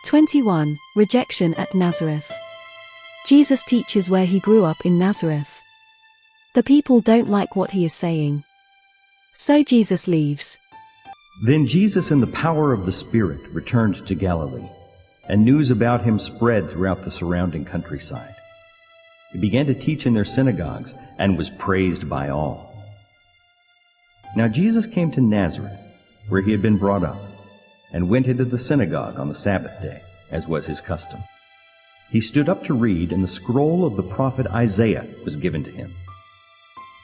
21. Rejection at Nazareth. Jesus teaches where he grew up in Nazareth. The people don't like what he is saying. So Jesus leaves. Then Jesus, in the power of the Spirit, returned to Galilee, and news about him spread throughout the surrounding countryside. He began to teach in their synagogues and was praised by all. Now Jesus came to Nazareth, where he had been brought up, and went into the synagogue on the Sabbath day, as was his custom. He stood up to read, and the scroll of the prophet Isaiah was given to him.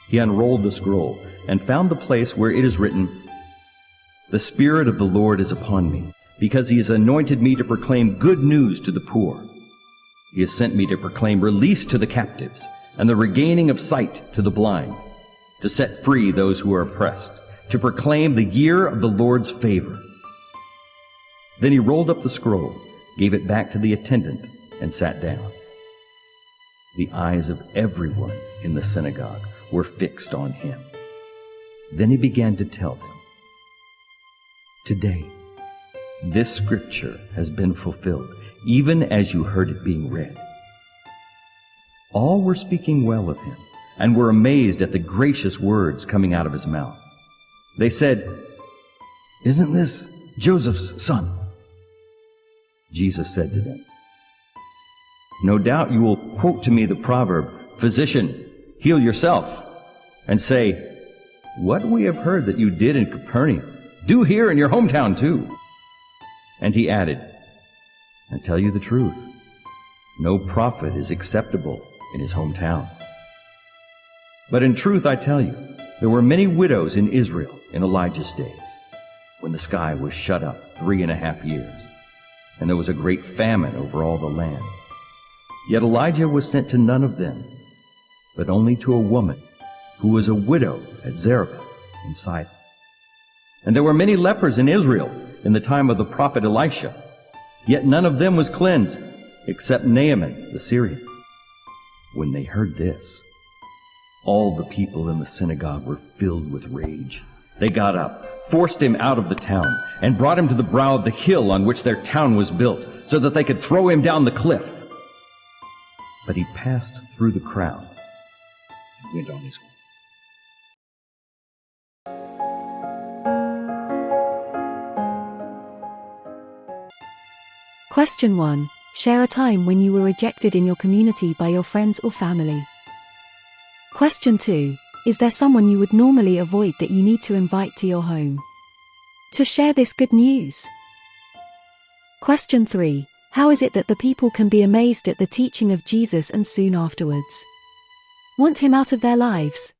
He unrolled the scroll and found the place where it is written, "The Spirit of the Lord is upon me, because he has anointed me to proclaim good news to the poor. He has sent me to proclaim release to the captives and the regaining of sight to the blind, to set free those who are oppressed, to proclaim the year of the Lord's favor." Then he rolled up the scroll, gave it back to the attendant, and sat down. The eyes of everyone in the synagogue were fixed on him. Then he began to tell them, "Today, this scripture has been fulfilled, even as you heard it being read." All were speaking well of him, and were amazed at the gracious words coming out of his mouth. They said, "Isn't this Joseph's son?" Jesus said to them, "No doubt you will quote to me the proverb, 'Physician, heal yourself,' and say, 'What we have heard that you did in Capernaum, do here in your hometown too.'" And he added, "I tell you the truth, no prophet is acceptable in his hometown. But in truth I tell you, there were many widows in Israel in Elijah's days, when the sky was shut up 3.5 years, and there was a great famine over all the land. Yet Elijah was sent to none of them, but only to a woman who was a widow at Zarephath in Sidon. And there were many lepers in Israel in the time of the prophet Elisha, yet none of them was cleansed, except Naaman the Syrian." When they heard this, all the people in the synagogue were filled with rage. They got up, forced him out of the town, and brought him to the brow of the hill on which their town was built, so that they could throw him down the cliff. But he passed through the crowd and went on his way. Question 1. Share a time when you were rejected in your community by your friends or family. Question 2. Is there someone you would normally avoid that you need to invite to your home to share this good news? Question 3. How is it that the people can be amazed at the teaching of Jesus and soon afterwards want him out of their lives?